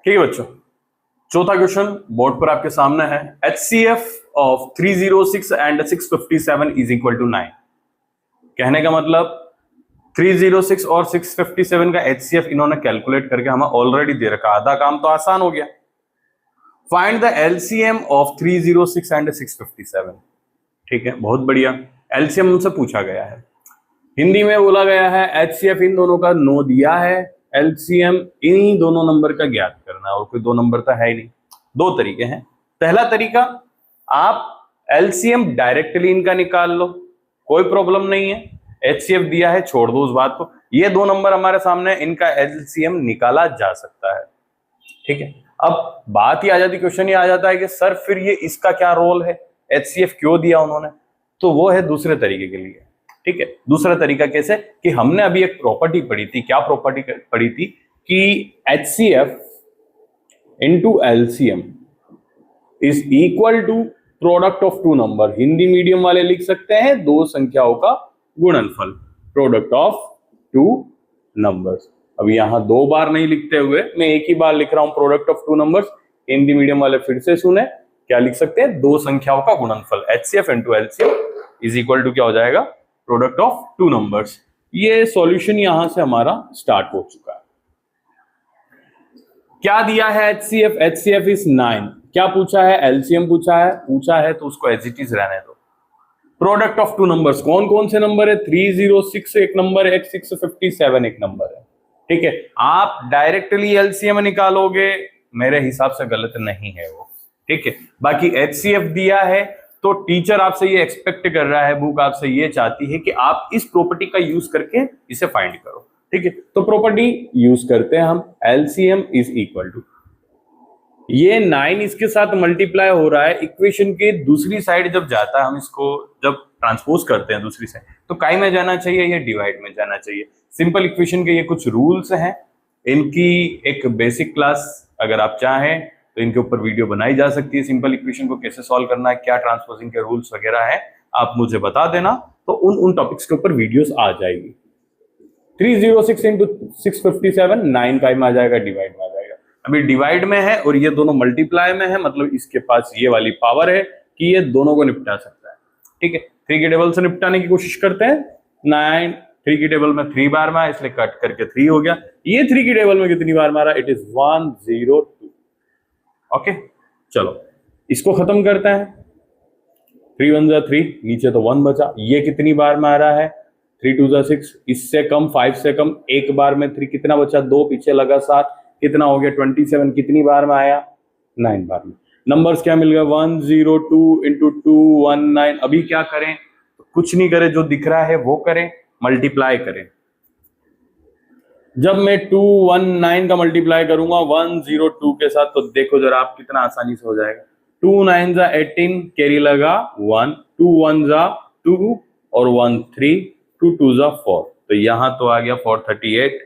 ठीक है बच्चों, चौथा क्वेश्चन बोर्ड पर आपके सामने है। HCF of 306 and 657 is equal to 9। कहने का मतलब 306 और 657 का HCF इन्होंने कैलकुलेट करके हमें ऑलरेडी दे रखा, आधा काम तो आसान हो गया। Find the LCM of 306 and 657। ठीक है, बहुत बढ़िया। LCM उनसे पूछा गया है, हिंदी में बोला गया है HCF इन दोनों का 9 दिया है, LCM इन्हीं दोनों नंबर का ज्ञात करना है, और कोई दो नंबर तो है ही नहीं। दो तरीके हैं। पहला तरीका, आप LCM डायरेक्टली इनका निकाल लो, कोई प्रॉब्लम नहीं है। HCF दिया है, छोड़ दो उस बात को। ये दो नंबर हमारे सामने, इनका LCM निकाला जा सकता है। ठीक है, अब बात ही आ जाती, क्वेश्चन ये आ जाता है कि सर फिर ये इसका क्या रोल है, HCF क्यों दिया उन्होंने? तो वो है दूसरे तरीके के लिए। ठीक है, दूसरा तरीका कैसे कि हमने अभी एक प्रॉपर्टी पढ़ी थी। क्या प्रॉपर्टी पढ़ी थी कि HCF into LCM is equal to product of two number. Hindi medium वाले लिख सकते हैं दो संख्याओं का गुणनफल, प्रोडक्ट ऑफ टू नंबर्स। अब यहां दो बार नहीं लिखते हुए मैं एक ही बार लिख रहा हूं, product of two numbers. Hindi medium वाले फिर से सुने, क्या लिख सकते हैं? दो संख्याओं का गुणनफल। HCF into LCM is equal to क्या हो जाएगा? Product of two numbers. ये सॉल्यूशन यहां से हमारा स्टार्ट हो चुका है। क्या दिया है HCF? HCF is 9। क्या पूछा है? LCM पूछा है तो उसको एज इट इज रहने दो। प्रोडक्ट ऑफ टू नंबर्स, कौन कौन से नंबर है? 306 एक नंबर है, 657 एक नंबर है। ठीक है, आप डायरेक्टली LCM निकालोगे, मेरे हिसाब से गलत नहीं है वो। ठीक है, बाकी HCF दिया है तो टीचर आपसे ये एक्सपेक्ट कर रहा है, बुक आपसे ये चाहती है कि आप इस प्रॉपर्टी का यूज करके इसे फाइंड करो। ठीक है, तो प्रॉपर्टी यूज करते हैं हम। LCM इज इक्वल टू, ये 9 इसके साथ मल्टीप्लाई हो रहा है, इक्वेशन के दूसरी साइड जब जाता है, हम इसको जब ट्रांसपोज करते हैं दूसरी साइड, तो काय में जाना चाहिए या डिवाइड में जाना चाहिए। सिंपल इक्वेशन के ये कुछ रूल्स हैं, इनकी एक बेसिक क्लास अगर आप चाहें तो इनके ऊपर वीडियो बनाई जा सकती है। सिंपल इक्वेशन को कैसे सॉल्व करना है, क्या ट्रांसपोजिंग के रूल्स वगैरह है, आप मुझे बता देना, तो उन टॉपिक्स के ऊपर वीडियोस आ जाएगी। 306 इंटू 657 9 का में आ जाएगा, डिवाइड में आ जाएगा। अभी डिवाइड में है और ये दोनों मल्टीप्लाई में है, मतलब इसके पास ये वाली पावर है कि ये दोनों को निपटा सकता है। ठीक है, 3 के टेबल से निपटाने की कोशिश करते हैं। 9 3 की टेबल में 3 बार में, इसलिए कट करके 3 हो गया। ये 3 की टेबल में कितनी बार मारा? It is 102। ओके, चलो इसको खत्म करते हैं। 3 1 जा 3, नीचे तो 1 बचा। ये कितनी बार में आ रहा है? 3 2 जा 6, इससे कम, 5 से कम। एक बार में 3 कितना बचा? 2, पीछे लगा 7, कितना हो गया? 27। कितनी बार में आया? 9 बार में। नंबर्स क्या मिल गया? 102 इंटू 219। अभी क्या करें? कुछ नहीं करें, जो दिख रहा है वो करें, मल्टीप्लाई करें। जब मैं 219 का मल्टीप्लाई करूंगा 102 के साथ, तो देखो जरा आप कितना आसानी से हो जाएगा। 2 9 जा 18, कैरी लगा 1, 2 1 जा 2 और 1 3, 2 2 जा 4, तो यहां तो आ गया 438।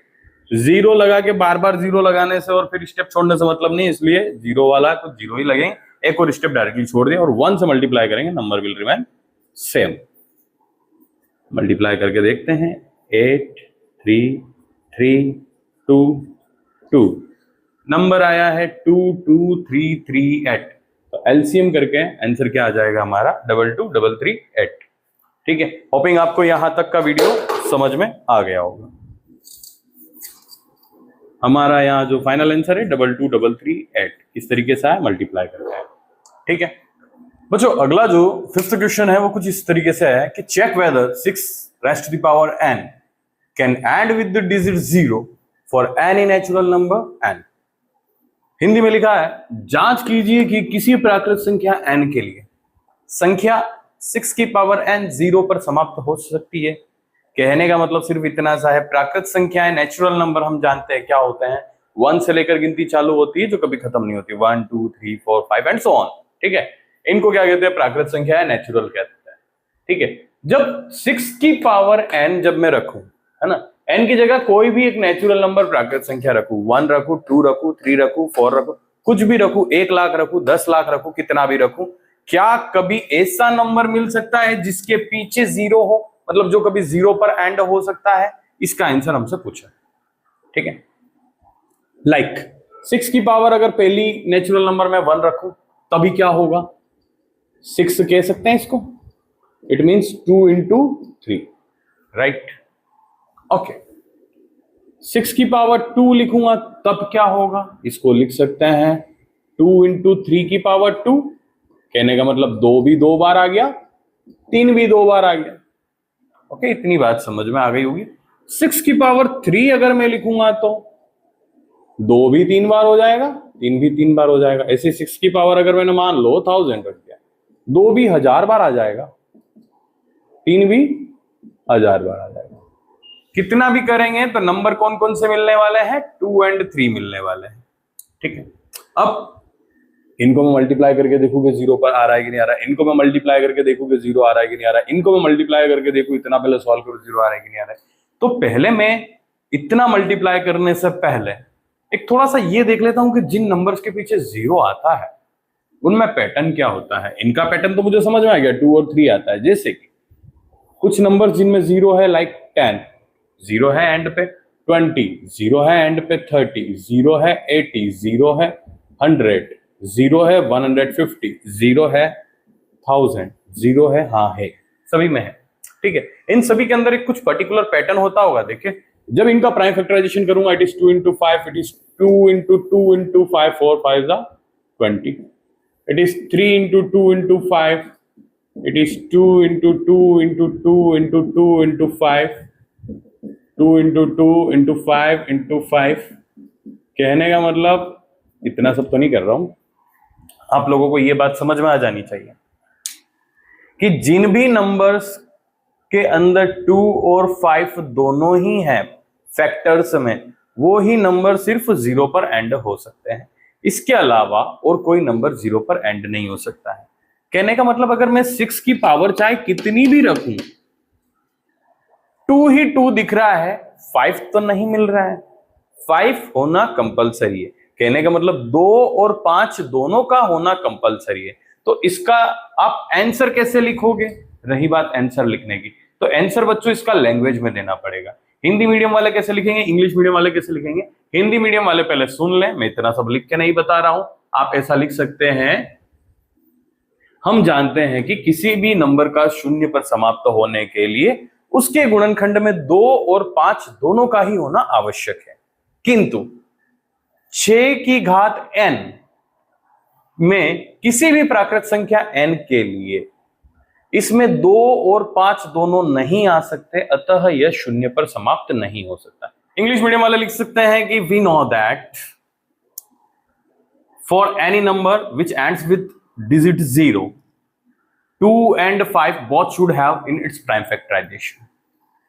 जीरो लगा के बार बार जीरो लगाने से और फिर स्टेप छोड़ने से मतलब नहीं, इसलिए जीरो वाला तो जीरो ही लगेंगे, एक और स्टेप डायरेक्टली छोड़ दें और 1 से मल्टीप्लाई करेंगे, number will remain same. Multiply करके देखते हैं। 8 3 3 2 2, नंबर आया है 22338। तो एलसीएम करके आंसर क्या आ जाएगा हमारा? 22338। ठीक है, होपिंग आपको यहां तक का वीडियो समझ में आ गया होगा। हमारा यहाँ जो फाइनल आंसर है 22338, इस तरीके से मल्टीप्लाई करते हैं। ठीक है बच्चों, अगला जो 5th क्वेश्चन है वो कुछ इस तरीके से है कि check whether 6 raised to the power n can add with the digit 0 for any natural number n। Hindi में लिखा है, जांच कीजिए कि किसी प्राकृत संख्या n के लिए संख्या 6 की पावर n 0 पर समाप्त हो सकती है। कहने का मतलब सिर्फ इतना सा है, प्राकृत संख्याएं नेचुरल नंबर हम जानते हैं क्या होते हैं, 1 से लेकर गिनती चालू होती है जो कभी खत्म नहीं होती, 1 2 3 4 5 एंड सो ऑन। ठीक है, इनको क्या कहते हैं? प्राकृत संख्याएं, नेचुरल कहते हैं। ठीक है, जब 6 की पावर n जब मैं रखूं, है ना, n की जगह कोई भी एक नेचुरल नंबर प्राकृत संख्या रखूं, 1 रखूं, 2 रखूं, 3 रखूं, 4 रखूं, कुछ भी रखूं, 1 लाख रखूं, 10 लाख रखूं, कितना भी रखूं, क्या कभी ऐसा नंबर मिल सकता है जिसके पीछे 0 हो, मतलब जो कभी 0 पर एंड हो सकता है? इसका आंसर हमसे पूछा। ठीक है, लाइक 6 की पावर अगर पहली नेचुरल नंबर में 1 रखूं तभी क्या होगा, 6 कह सकते हैं इसको, it means 2 into 3, right. Okay, 6 की पावर 2 लिखूंगा तब क्या होगा, इसको लिख सकते हैं 2 इंटू 3 की पावर 2, कहने का मतलब 2 भी 2 बार आ गया, 3 भी 2 बार आ गया। ओके, इतनी बात समझ में आ गई होगी। 6 की पावर 3 अगर मैं लिखूंगा तो 2 भी 3 बार हो जाएगा, 3 भी 3 बार हो जाएगा। ऐसे 6 की पावर अगर मैंने मान लो 1000 रख दिया, 2 भी 1000 बार आ जाएगा, 3 भी 1000 बार आ जाएगा। कितना भी करेंगे तो नंबर कौन कौन से मिलने वाले हैं, 2 और 3 मिलने वाले हैं, ठीक है। अब इनको मैं मल्टीप्लाई करके देखूं कि 0 पर आ रहा है कि नहीं आ रहा है, इनको मैं मल्टीप्लाई करके देखूं कि 0 आ रहा है कि नहीं आ रहा है, इनको मैं मल्टीप्लाई करके देखूं, इतना पहले सॉल्व करूं 0 आ रहा है कि नहीं आ रहा है। तो पहले मैं इतना मल्टीप्लाई करने से पहले एक थोड़ा सा ये देख लेता हूं कि जिन नंबर्स के पीछे 0 आता है उनमें पैटर्न क्या होता है। इनका पैटर्न तो मुझे समझ में आ गया, 2 और 3 आता है। जैसे कि कुछ नंबर जिनमें 0 है, लाइक 10 0 है एंड पे, 20 0 है एंड पे, 30 0 है, 80 0 है, 100 0 है, 150 0 है, 1000 0 है, हाँ है, सभी में है, ठीक है। इन सभी के अंदर एक कुछ पर्टिकुलर पैटर्न होता होगा। देखिए जब इनका प्राइम फैक्टराइजेशन करूंगा, it is 2 into 5, it is 2 into 2 into 5, 4 5 20, it is 3 into 2 into 5, it is 2 into 2 into 2 into 2 into 5, 2 into 2 into 5 into 5। कहने का मतलब इतना सब तो नहीं कर रहा हूं, आप लोगों को यह बात समझ में आ जानी चाहिए कि जिन भी नंबर्स के अंदर 2 और 5 दोनों ही हैं फैक्टर्स में, वो ही नंबर सिर्फ 0 पर एंड हो सकते हैं। इसके अलावा और कोई नंबर 0 पर एंड नहीं हो सकता है। कहने का मतलब अगर मैं 6 की पावर चाहे कितनी भी रखूं, 2 ही 2 दिख रहा है, 5 तो नहीं मिल रहा है, 5 होना कंपलसरी है। कहने का मतलब 2 और 5 दोनों का होना कंपलसरी है। तो इसका आप आंसर कैसे लिखोगे, रही बात आंसर लिखने की, तो आंसर बच्चों इसका लैंग्वेज में देना पड़ेगा। हिंदी मीडियम वाले कैसे लिखेंगे, इंग्लिश मीडियम वाले कैसे लिखेंगे। हिंदी मीडियम वाले पहले सुन लें, मैं इतना सब लिख के नहीं बता रहा हूं। आप ऐसा लिख सकते हैं, हम जानते हैं कि किसी भी नंबर का शून्य पर समाप्त होने के लिए उसके गुणनखंड में 2 और 5 दोनों का ही होना आवश्यक है। किंतु 6 की घात n में किसी भी प्राकृत संख्या n के लिए इसमें 2 और 5 दोनों नहीं आ सकते, अतः यह शून्य पर समाप्त नहीं हो सकता। इंग्लिश मीडियम वाले लिख सकते हैं कि we know that for any number which ends with digit 0, 2 and 5 both should have in its prime factorization.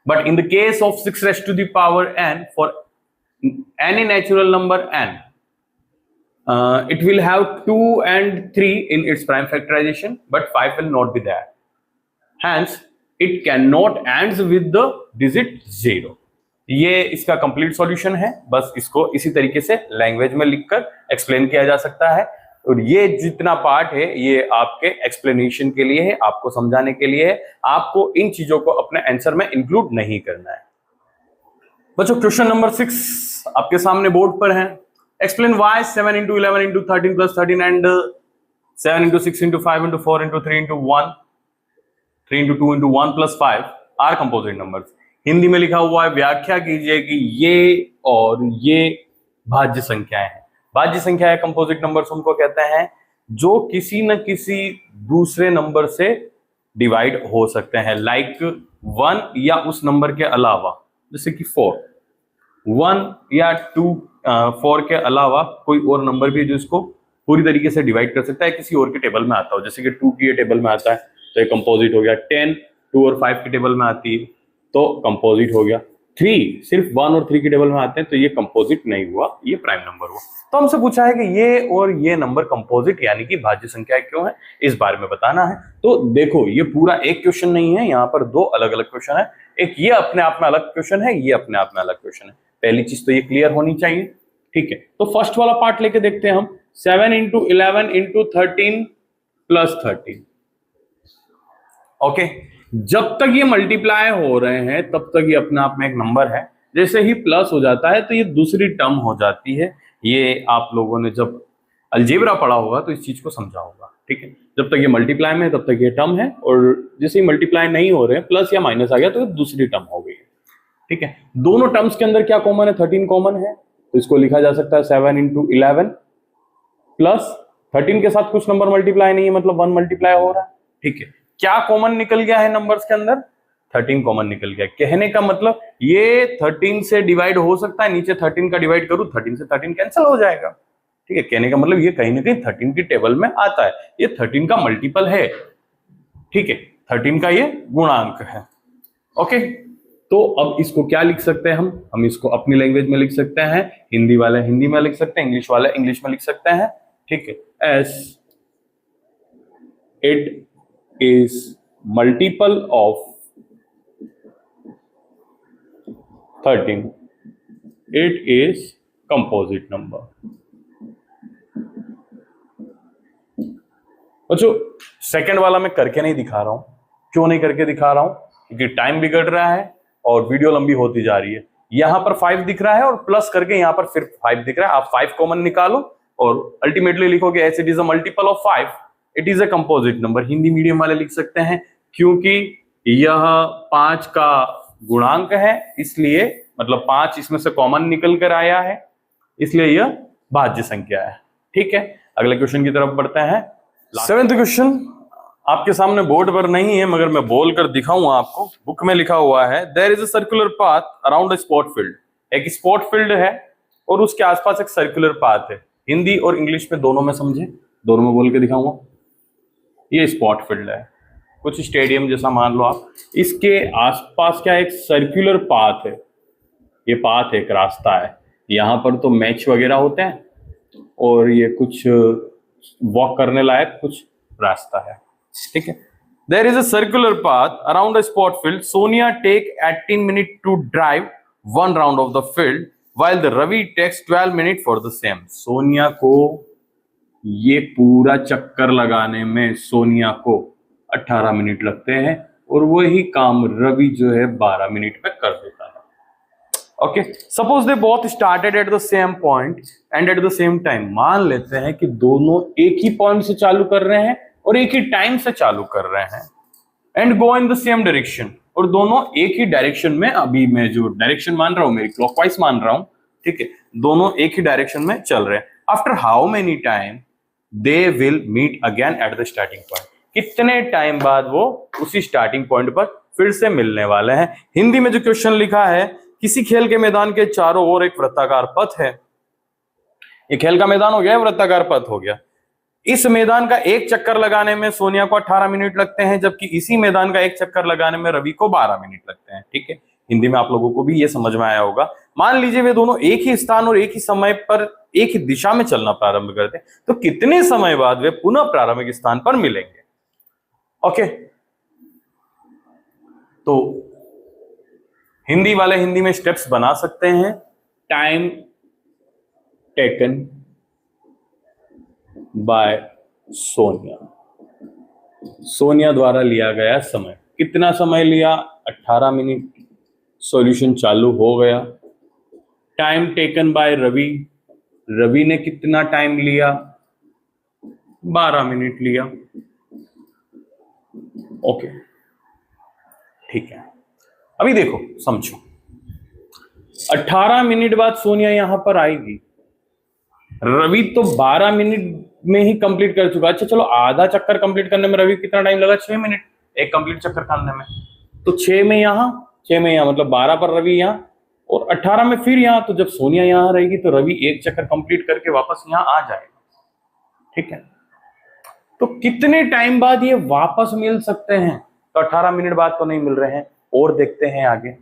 But in the case of 6 raised to the power n, for any natural number n, it will have 2 and 3 in its prime factorization, but 5 will not be there. Hence, it cannot ends with the digit 0. ये इसका complete solution है। बस इसको इसी तरीके से language में लिखकर एक्सप्लेन किया जा सकता है। और ये जितना पार्ट है ये आपके एक्सप्लेनेशन के लिए है, आपको समझाने के लिए है। आपको इन चीजों को अपने आंसर में इंक्लूड नहीं करना है। बच्चों क्वेश्चन नंबर 6 आपके सामने बोर्ड पर है। Explain why 7 into 11 into 13 plus 13 and 7 into 6 into 5 into 4 into 3 into 1, 3 into 2 into 1 plus 5 are composite numbers. Hindi में लिखा हुआ है, व्याख्या कीजिए कि ये और ये भाज्य संख्याएं हैं। भाज्य संख्या या कंपोजिट नंबर्स उनको कहते हैं जो किसी न किसी दूसरे नंबर से डिवाइड हो सकते हैं, लाइक 1 या उस नंबर के अलावा, जैसे कि 4, 1 या 2, 4 के अलावा कोई और नंबर भी जो इसको पूरी तरीके से डिवाइड कर सकता है, किसी और के टेबल में आता हो। जैसे कि 2 की ये टेबल में आता है तो ये कंपोजिट हो गया, 10 2 और 5 की टेबल में आती है तो कंपोजिट हो गया, 3 सिर्फ 1 और 3 की टेबल में आते हैं तो ये कंपोजिट नहीं हुआ, ये प्राइम नंबर हुआ। तो हमसे पूछा है कि ये और ये नंबर कंपोजिट यानी कि भाज्य संख्या क्यों है, इस बारे में बताना है। तो देखो ये पूरा एक क्वेश्चन नहीं है, यहाँ पर 2 अलग अलग क्वेश्चन है। एक ये अपने आप में अलग क्वेश्चन है, ये अपने आप में अलग क्वेश्चन है। पहली चीज तो ये क्लियर होनी चाहिए, ठीक है। तो फर्स्ट वाला पार्ट लेके देखते हैं हम, 7 into 11 into 13 plus 13। ओके, जब तक ये मल्टीप्लाई हो रहे हैं तब तक ये अपने आप में एक नंबर है। जैसे ही प्लस हो जाता है तो ये दूसरी टर्म हो जाती है। ये आप लोगों ने जब अलजेब्रा पढ़ा होगा तो इस चीज को समझा होगा, ठीक है। जब तक ये मल्टीप्लाई में है तब तक ये टर्म है, और जैसे ही मल्टीप्लाई नहीं हो रहे हैं, प्लस या माइनस आ गया तो ये दूसरी टर्म हो गई, ठीक है। दोनों टर्म्स के अंदर क्या कॉमन है? 13 कॉमन है, तो इसको लिखा जा सकता है 7 × 11 प्लस 13 के साथ कुछ नंबर मल्टीप्लाई नहीं है, मतलब 1 मल्टीप्लाई हो रहा है, ठीक है। क्या कॉमन निकल गया है नंबर्स के अंदर? 13 कॉमन निकल गया। कहने का मतलब ये 13 से डिवाइड हो सकता है, नीचे 13 का डिवाइड करूं 13 से 13 कैंसिल हो जाएगा, ठीक है। कहने का मतलब ये कहीं ना कहीं 13 की टेबल में आता है, ये 13 का मल्टीपल है, ठीक है, 13 का ये गुणांक है, ओके। तो अब इसको क्या लिख सकते हैं हम इसको अपनी लैंग्वेज में लिख सकते हैं, हिंदी वाले हिंदी में लिख सकते हैं, इंग्लिश वाले इंग्लिश में लिख सकते हैं, ठीक है। S it is multiple of 13, it is composite number. बच्चों सेकंड वाला मैं करके नहीं दिखा रहा हूं, क्यों नहीं करके दिखा रहा हूं? क्योंकि टाइम बिगड़ रहा है और वीडियो लंबी होती जा रही है। यहां पर 5 दिख रहा है और प्लस करके यहां पर फिर 5 दिख रहा है, आप 5 कॉमन निकालो और अल्टीमेटली लिखोगे S it is a multiple of 5, it is a composite number. Hindi medium वाले लिख सकते हैं क्योंकि यह 5 का गुणांक है, इसलिए मतलब 5 इसमें से कॉमन निकल कर आया है, इसलिए यह भाज्य संख्या है, ठीक है। अगले क्वेश्चन की तरफ बढ़ते हैं। 7th क्वेश्चन आपके सामने बोर्ड पर नहीं है, मगर मैं बोल कर दिखाऊंगा आपको। बुक में लिखा हुआ है there is a circular path around a sport field. एक स्पॉट फील्ड है और उसके आसपास एक सर्कुलर पाथ है। हिंदी और इंग्लिश में दोनों में समझे, दोनों में बोल के दिखाऊंगा। ये स्पॉट फील्ड है, कुछ स्टेडियम जैसा मान लो आप। इसके आसपास क्या एक सर्कुलर पाथ है, ये पाथ एक रास्ता है। यहाँ पर तो मैच वगैरह होते हैं और ये कुछ वॉक करने लायक कुछ रास्ता है, ठीक है। There is a circular path around a sport field. Sonia take 18 minute to drive 1 round of the field while the Ravi takes 12 minute for the same. Sonia को ये पूरा चक्कर लगाने में सोनिया को 18 मिनट लगते हैं और वही काम रवि जो है 12 मिनट में कर देता है, okay. Suppose they both started at the same point and at the same time. मान लेते हैं कि दोनों एक ही पॉइंट से चालू कर रहे हैं और एक ही टाइम से चालू कर रहे हैं, and go in the same direction, और दोनों एक ही डायरेक्शन में, अभी मैं जो डायरेक्शन मान रहा हूं मेरी क्लॉकवाइज मान रहा हूं, ठीक है, दोनों एक ही डायरेक्शन में चल रहे हैं। After how many time they will meet again at the starting point. कितने टाइम बाद वो उसी स्टार्टिंग पॉइंट पर फिर से मिलने वाले हैं। हिंदी में जो क्वेश्चन लिखा है, किसी खेल के मैदान के चारों ओर एक वृत्ताकार पथ है। ये खेल का मैदान हो गया, वृत्ताकार पथ हो गया। इस मैदान का एक चक्कर लगाने में सोनिया को 18 मिनट लगते हैं, जबकि इसी मैदान का एक चक्कर लगाने में रवि को 12 मिनट लगते हैं, ठीक है। हिंदी में आप लोगों को भी ये समझ में आया होगा। मान लीजिए वे दोनों एक ही स्थान और एक ही समय पर एक ही दिशा में चलना प्रारंभ करते हैं, तो कितने समय बाद वे पुनः प्रारंभिक स्थान पर मिलेंगे, ओके। तो हिंदी वाले हिंदी में स्टेप्स बना सकते हैं। Time taken bye Sonia, Sonia द्वारा लिया गया समय। कितना समय लिया? 18 मिनट। सॉल्यूशन चालू हो गया। Time taken by Ravi, Ravi ने कितना टाइम लिया? 12 मिनट लिया, ओके, ठीक है। अभी देखो समझो, 18 मिनट बाद सोनिया यहां पर आएगी। रवि तो 12 मिनट में ही कंप्लीट कर चुका। अच्छा चलो, आधा चक्कर कंप्लीट करने में रवि कितना टाइम लगा? 6 मिनट, एक कंप्लीट चक्कर करने में। तो 6 में यहां, 6 में यहां, मतलब 12 पर रवि यहां और 18 में फिर यहां। तो जब सोनिया यहां रहेगी तो रवि एक चक्कर कंप्लीट करके वापस यहां आ जाएगा, ठीक है। तो कितने टाइम बाद ये वापस मिल सकते हैं? तो 18 मिनट बाद तो नहीं मिल रहे हैं, और देखते हैं आगे।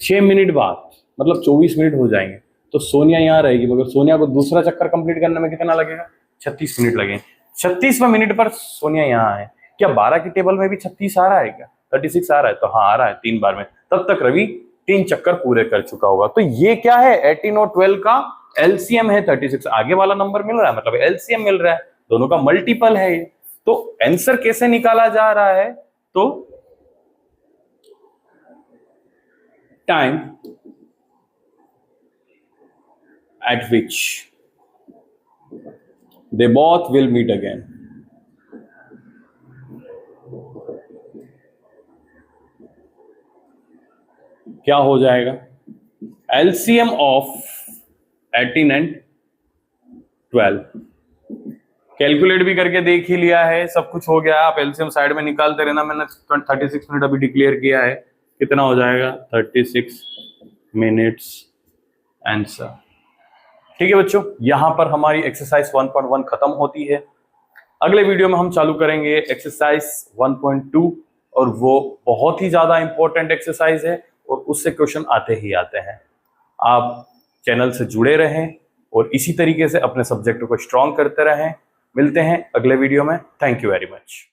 6 मिनट बाद मतलब 24 मिनट हो जाएंगे। तो सोनिया यहां रहेगी, मगर सोनिया को दूसरा चक्कर कंप्लीट करने में कितना लगेगा? 36 मिनट लगेंगे। 36वें मिनट पर सोनिया यहां है। क्या 12 की टेबल में भी 36 आ रहा है? क्या 36 आ रहा है? तो हाँ आ रहा है, 3 बार में। तब तक रवि 3 चक्कर पूरे कर चुका होगा। तो ये क्या है? 18 और 12 का एलसीएम है 36। आगे वाला नंबर मिल रहा है, मतलब एलसीएम मिल रहा है, दोनों का मल्टीपल है ये। तो आंसर कैसे निकाला जा रहा है? तो time at which they both will meet again. क्या हो जाएगा? LCM of 18 and 12 कैलकुलेट भी करके देख ही लिया है, सब कुछ हो गया है। आप एलसीएम साइड में निकालते रहना। मैंने 36 मिनट अभी डिक्लेयर किया है, कितना हो जाएगा? 36 मिनट्स आंसर। ठीक है बच्चों, यहां पर हमारी एक्सरसाइज 1.1 खत्म होती है। अगले वीडियो में हम चालू करेंगे एक्सरसाइज 1.2 और वो बहुत ही ज्यादा इंपॉर्टेंट एक्सरसाइज है और उससे क्वेश्चन आते ही आते हैं। आप चैनल से जुड़े रहें और इसी तरीके से अपने सब्जेक्ट को स्ट्रॉन्ग करते रहें। मिलते हैं अगले वीडियो में। Thank you very much.